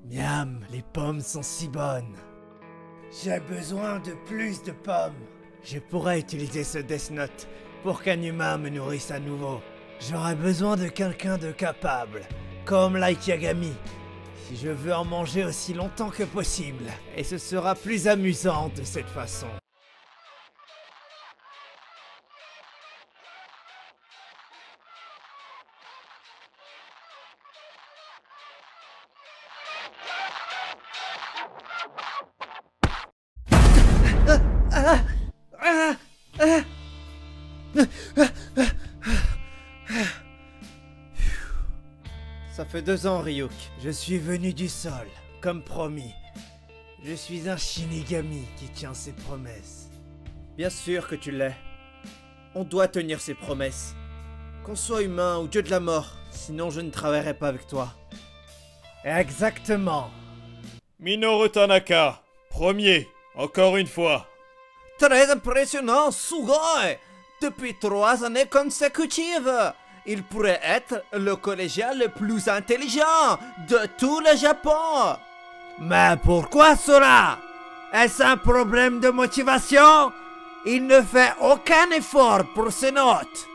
Miam, les pommes sont si bonnes. J'ai besoin de plus de pommes. Je pourrais utiliser ce Death Note pour qu'un humain me nourrisse à nouveau. J'aurais besoin de quelqu'un de capable, comme Light Yagami, si je veux en manger aussi longtemps que possible. Et ce sera plus amusant de cette façon. Ça fait 2 ans, Ryuk. Je suis venu du sol, comme promis. Je suis un Shinigami qui tient ses promesses. Bien sûr que tu l'es. On doit tenir ses promesses. Qu'on soit humain ou dieu de la mort, sinon je ne travaillerai pas avec toi. Exactement. Minoru Tanaka, premier, encore une fois. Très impressionnant, Sugoi! Depuis 3 années consécutives, il pourrait être le collégien le plus intelligent de tout le Japon! Mais pourquoi cela? Est-ce un problème de motivation? Il ne fait aucun effort pour ses notes.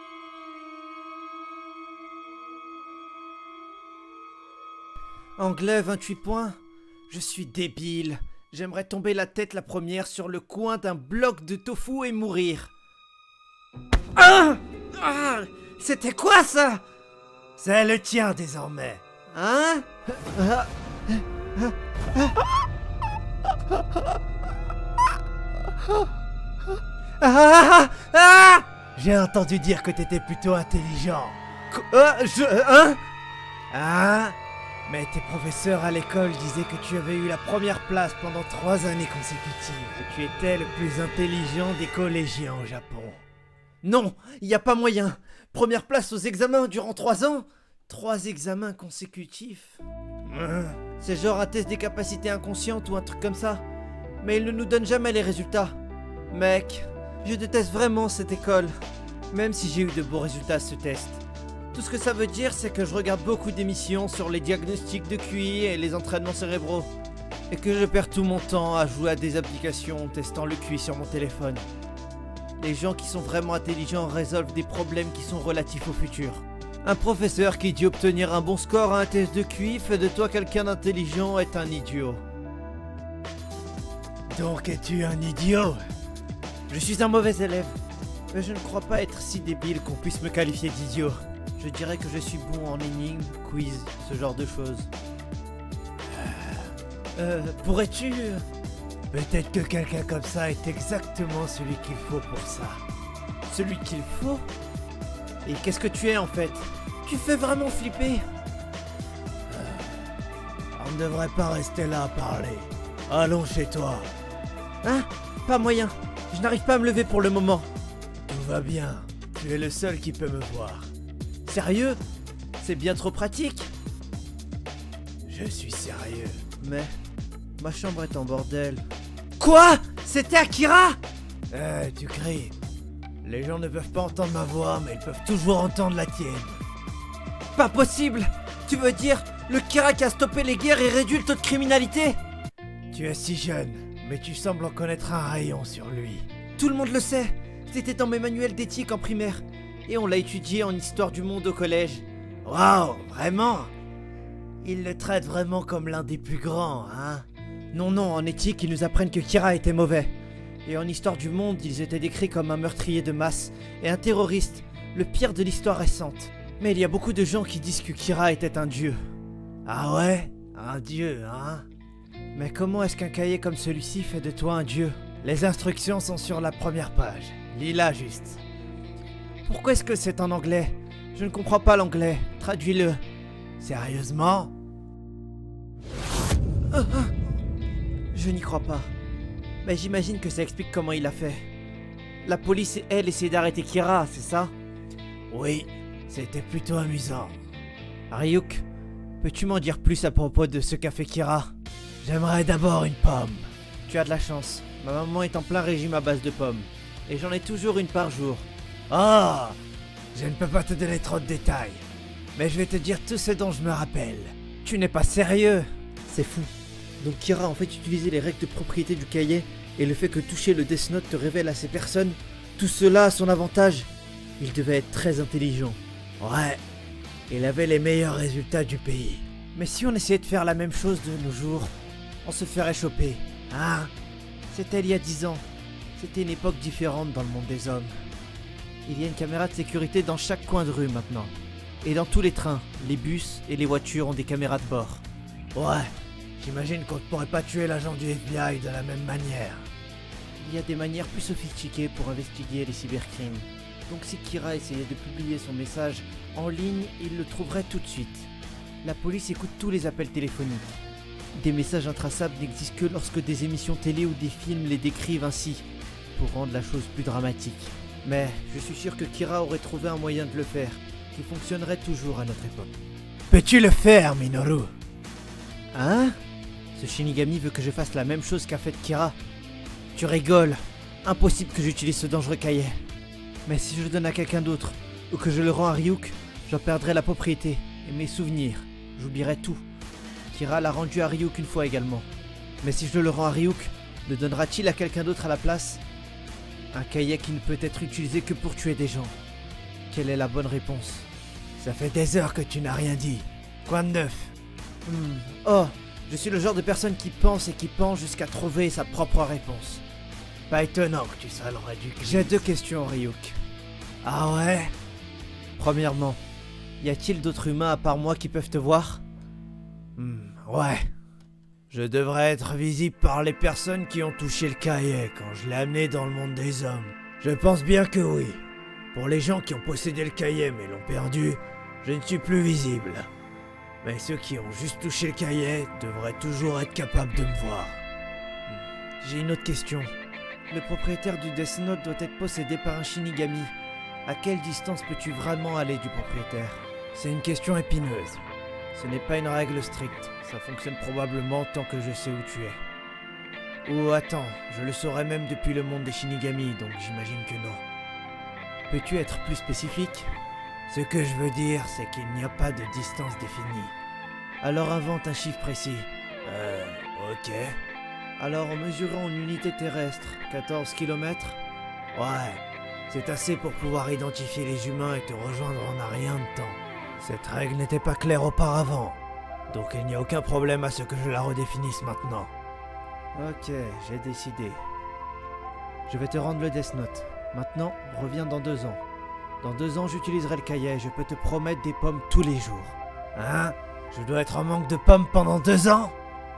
Anglais 28 points? Je suis débile. J'aimerais tomber la tête la première sur le coin d'un bloc de tofu et mourir. Ah! Ah! C'était quoi ça? C'est le tien désormais. Hein? J'ai entendu dire que t'étais plutôt intelligent. Hein? Hein? Mais tes professeurs à l'école disaient que tu avais eu la première place pendant 3 années consécutives. Que tu étais le plus intelligent des collégiens au Japon. Non, y a pas moyen. Première place aux examens durant 3 ans? 3 examens consécutifs? C'est genre un test des capacités inconscientes ou un truc comme ça. Mais il ne nous donne jamais les résultats. Mec, je déteste vraiment cette école. Même si j'ai eu de beaux résultats à ce test. Tout ce que ça veut dire, c'est que je regarde beaucoup d'émissions sur les diagnostics de QI et les entraînements cérébraux. Et que je perds tout mon temps à jouer à des applications testant le QI sur mon téléphone. Les gens qui sont vraiment intelligents résolvent des problèmes qui sont relatifs au futur. Un professeur qui dit obtenir un bon score à un test de QI fait de toi quelqu'un d'intelligent est un idiot. Donc es-tu un idiot? Je suis un mauvais élève, mais je ne crois pas être si débile qu'on puisse me qualifier d'idiot. Je dirais que je suis bon en énigmes, quiz, ce genre de choses. Pourrais-tu... Peut-être que quelqu'un comme ça est exactement celui qu'il faut pour ça. Celui qu'il faut? Et qu'est-ce que tu es en fait? Tu fais vraiment flipper. On ne devrait pas rester là à parler. Allons chez toi. Hein? Pas moyen. Je n'arrive pas à me lever pour le moment. Tout va bien. Tu es le seul qui peut me voir. Sérieux? C'est bien trop pratique. Je suis sérieux. Mais... ma chambre est en bordel. Quoi? C'était Akira? Tu cries. Les gens ne peuvent pas entendre ma voix, mais ils peuvent toujours entendre la tienne. Pas possible! Tu veux dire le Kira qui a stoppé les guerres et réduit le taux de criminalité? Tu es si jeune, mais tu sembles en connaître un rayon sur lui. Tout le monde le sait. C'était dans mes manuels d'éthique en primaire. Et on l'a étudié en histoire du monde au collège. Waouh, vraiment? Ils le traitent vraiment comme l'un des plus grands, hein? Non, non, en éthique, ils nous apprennent que Kira était mauvais. Et en histoire du monde, ils étaient décrits comme un meurtrier de masse et un terroriste, le pire de l'histoire récente. Mais il y a beaucoup de gens qui disent que Kira était un dieu. Ah ouais? Un dieu, hein? Mais comment est-ce qu'un cahier comme celui-ci fait de toi un dieu? Les instructions sont sur la première page. Lis-la juste. Pourquoi est-ce que c'est en anglais? Je ne comprends pas l'anglais. Traduis-le. Sérieusement? Je n'y crois pas. Mais j'imagine que ça explique comment il a fait. La police et elle essaient d'arrêter Kira, c'est ça? Oui, c'était plutôt amusant. Ryuk, peux-tu m'en dire plus à propos de ce qu'a fait Kira? J'aimerais d'abord une pomme. Tu as de la chance. Ma maman est en plein régime à base de pommes. Et j'en ai toujours une par jour. Oh! Je ne peux pas te donner trop de détails. Mais je vais te dire tout ce dont je me rappelle. Tu n'es pas sérieux? C'est fou. Donc Kira a en fait utilisé les règles de propriété du cahier et le fait que toucher le Death Note te révèle à ces personnes, tout cela à son avantage. Il devait être très intelligent. Ouais, il avait les meilleurs résultats du pays. Mais si on essayait de faire la même chose de nos jours, on se ferait choper. Hein? C'était il y a 10 ans. C'était une époque différente dans le monde des hommes. Il y a une caméra de sécurité dans chaque coin de rue maintenant. Et dans tous les trains, les bus et les voitures ont des caméras de bord. Ouais, j'imagine qu'on ne pourrait pas tuer l'agent du FBI de la même manière. Il y a des manières plus sophistiquées pour investiguer les cybercrimes. Donc si Kira essayait de publier son message en ligne, il le trouverait tout de suite. La police écoute tous les appels téléphoniques. Des messages intraçables n'existent que lorsque des émissions télé ou des films les décrivent ainsi, pour rendre la chose plus dramatique. Mais je suis sûr que Kira aurait trouvé un moyen de le faire, qui fonctionnerait toujours à notre époque. Peux-tu le faire, Minoru? Hein? Ce Shinigami veut que je fasse la même chose qu'a fait Kira. Tu rigoles. Impossible que j'utilise ce dangereux cahier. Mais si je le donne à quelqu'un d'autre, ou que je le rends à Ryuk, j'en perdrai la propriété et mes souvenirs. J'oublierai tout. Kira l'a rendu à Ryuk une fois également. Mais si je le rends à Ryuk, le donnera-t-il à quelqu'un d'autre à la place? Un cahier qui ne peut être utilisé que pour tuer des gens. Quelle est la bonne réponse? Ça fait des heures que tu n'as rien dit. Quoi de neuf? Oh, je suis le genre de personne qui pense et qui pense jusqu'à trouver sa propre réponse. Pas étonnant que tu sois le réducteur. J'ai 2 questions, Ryuk. Ah ouais? Premièrement, y a-t-il d'autres humains à part moi qui peuvent te voir? Ouais. Je devrais être visible par les personnes qui ont touché le cahier quand je l'ai amené dans le monde des hommes. Je pense bien que oui. Pour les gens qui ont possédé le cahier mais l'ont perdu, je ne suis plus visible. Mais ceux qui ont juste touché le cahier devraient toujours être capables de me voir. J'ai une autre question. Le propriétaire du Death Note doit être possédé par un Shinigami. À quelle distance peux-tu vraiment aller du propriétaire? C'est une question épineuse. Ce n'est pas une règle stricte. Ça fonctionne probablement tant que je sais où tu es. Ou attends, je le saurais même depuis le monde des Shinigami, donc j'imagine que non. Peux-tu être plus spécifique? Ce que je veux dire, c'est qu'il n'y a pas de distance définie. Alors invente un chiffre précis. Ok. Alors en mesurant en unité terrestre, 14 km? Ouais, c'est assez pour pouvoir identifier les humains et te rejoindre en un rien de temps. Cette règle n'était pas claire auparavant, donc il n'y a aucun problème à ce que je la redéfinisse maintenant. Ok, j'ai décidé. Je vais te rendre le Death Note. Maintenant, reviens dans 2 ans. Dans 2 ans, j'utiliserai le cahier et je peux te promettre des pommes tous les jours. Hein? Je dois être en manque de pommes pendant 2 ans?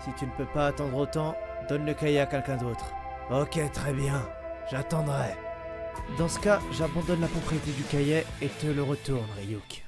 Si tu ne peux pas attendre autant, donne le cahier à quelqu'un d'autre. Ok, très bien. J'attendrai. Dans ce cas, j'abandonne la propriété du cahier et te le retourne, Ryuk.